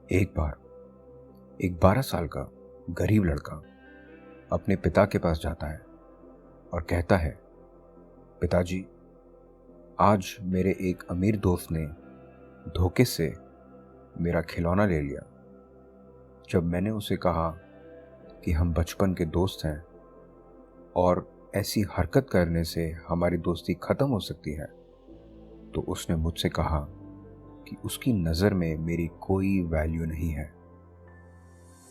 एक बार एक 12 साल का गरीब लड़का अपने पिता के पास जाता है और कहता है, पिताजी, आज मेरे एक अमीर दोस्त ने धोखे से मेरा खिलौना ले लिया। जब मैंने उसे कहा कि हम बचपन के दोस्त हैं और ऐसी हरकत करने से हमारी दोस्ती खत्म हो सकती है, तो उसने मुझसे कहा कि उसकी नज़र में मेरी कोई वैल्यू नहीं है।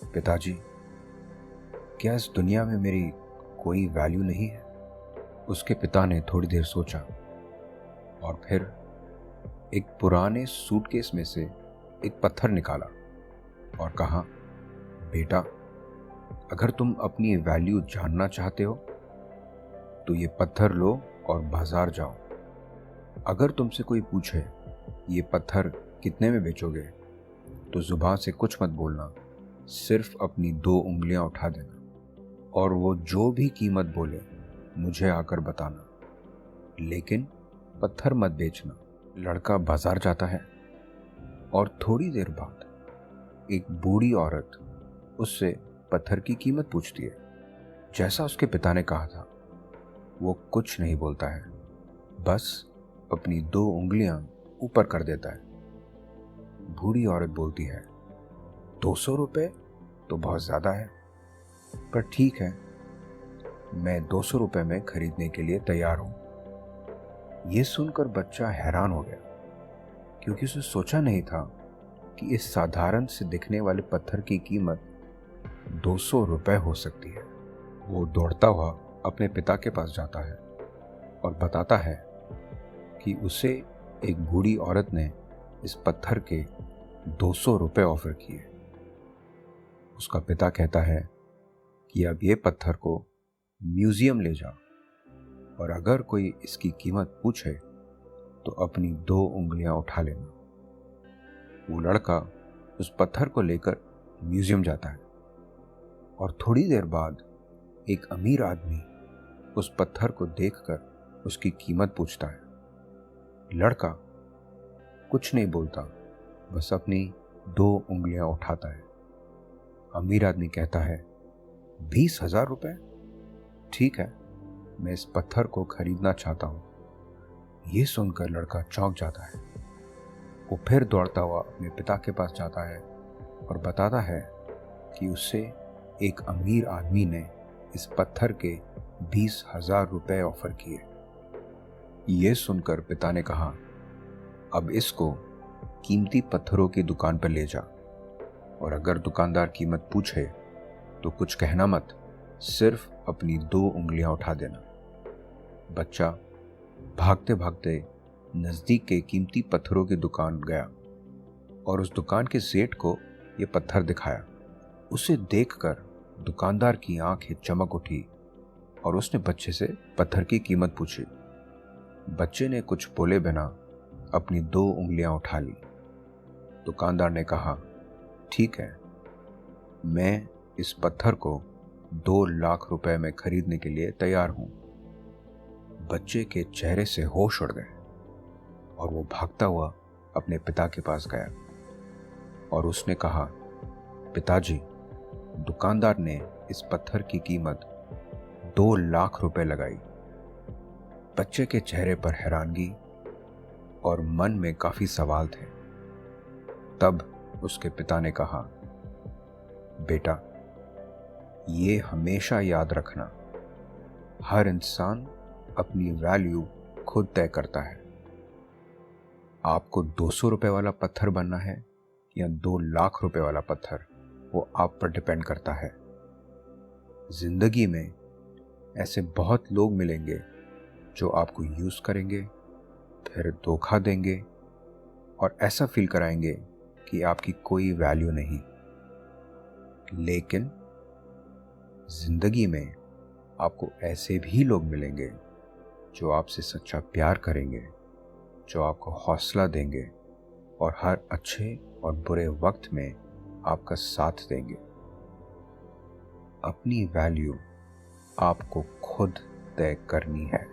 पिताजी, क्या इस दुनिया में मेरी कोई वैल्यू नहीं है? उसके पिता ने थोड़ी देर सोचा और फिर एक पुराने सूटकेस में से एक पत्थर निकाला और कहा, बेटा, अगर तुम अपनी वैल्यू जानना चाहते हो तो ये पत्थर लो और बाजार जाओ। अगर तुमसे कोई पूछे ये पत्थर कितने में बेचोगे, तो जुबान से कुछ मत बोलना, सिर्फ अपनी 2 उंगलियां उठा देना और वो जो भी कीमत बोले मुझे आकर बताना, लेकिन पत्थर मत बेचना। लड़का बाजार जाता है और थोड़ी देर बाद एक बूढ़ी औरत उससे पत्थर की कीमत पूछती है। जैसा उसके पिता ने कहा था, वो कुछ नहीं बोलता है, बस अपनी 2 उंगलियां ऊपर कर देता है। बूढ़ी औरत बोलती है, 200 रुपये तो बहुत ज़्यादा है, पर ठीक है, मैं 200 रुपये में खरीदने के लिए तैयार हूँ। ये सुनकर बच्चा हैरान हो गया, क्योंकि उसे सोचा नहीं था कि इस साधारण से दिखने वाले पत्थर की कीमत 200 रुपये हो सकती है। वो दौड़ता हुआ अपने पिता के पास जाता है और बताता है कि उसे एक बूढ़ी औरत ने इस पत्थर के 200 रुपये ऑफर किए। उसका पिता कहता है कि अब ये पत्थर को म्यूजियम ले जाओ और अगर कोई इसकी कीमत पूछे तो अपनी 2 उंगलियां उठा लेना। वो लड़का उस पत्थर को लेकर म्यूजियम जाता है और थोड़ी देर बाद एक अमीर आदमी उस पत्थर को देखकर उसकी कीमत पूछता है। लड़का कुछ नहीं बोलता, बस अपनी 2 उंगलियां उठाता है। अमीर आदमी कहता है, 20,000 रुपये? ठीक है, मैं इस पत्थर को खरीदना चाहता हूँ। ये सुनकर लड़का चौंक जाता है। वो फिर दौड़ता हुआ अपने पिता के पास जाता है और बताता है कि उसे एक अमीर आदमी ने इस पत्थर के 20,000 रुपये ऑफर किए। ये सुनकर पिता ने कहा, अब इसको कीमती पत्थरों की दुकान पर ले जा और अगर दुकानदार कीमत पूछे तो कुछ कहना मत, सिर्फ अपनी 2 उंगलियां उठा देना। बच्चा भागते भागते नज़दीक के कीमती पत्थरों की दुकान गया और उस दुकान के सेठ को ये पत्थर दिखाया। उसे देखकर दुकानदार की आंखें चमक उठी और उसने बच्चे से पत्थर की कीमत पूछी। बच्चे ने कुछ बोले बिना अपनी 2 उंगलियां उठा ली। दुकानदार ने कहा, ठीक है, मैं इस पत्थर को 2 लाख रुपए में खरीदने के लिए तैयार हूं। बच्चे के चेहरे से होश उड़ गए और वो भागता हुआ अपने पिता के पास गया और उसने कहा, पिताजी, दुकानदार ने इस पत्थर की कीमत 2 लाख रुपए लगाई। बच्चे के चेहरे पर हैरानगी और मन में काफी सवाल थे। तब उसके पिता ने कहा, बेटा, ये हमेशा याद रखना, हर इंसान अपनी वैल्यू खुद तय करता है। आपको 200 रुपये वाला पत्थर बनना है या 2 लाख रुपए वाला पत्थर, वो आप पर डिपेंड करता है। जिंदगी में ऐसे बहुत लोग मिलेंगे जो आपको यूज करेंगे, फिर धोखा देंगे और ऐसा फील कराएंगे कि आपकी कोई वैल्यू नहीं। लेकिन जिंदगी में आपको ऐसे भी लोग मिलेंगे जो आपसे सच्चा प्यार करेंगे, जो आपको हौसला देंगे और हर अच्छे और बुरे वक्त में आपका साथ देंगे। अपनी वैल्यू आपको खुद तय करनी है।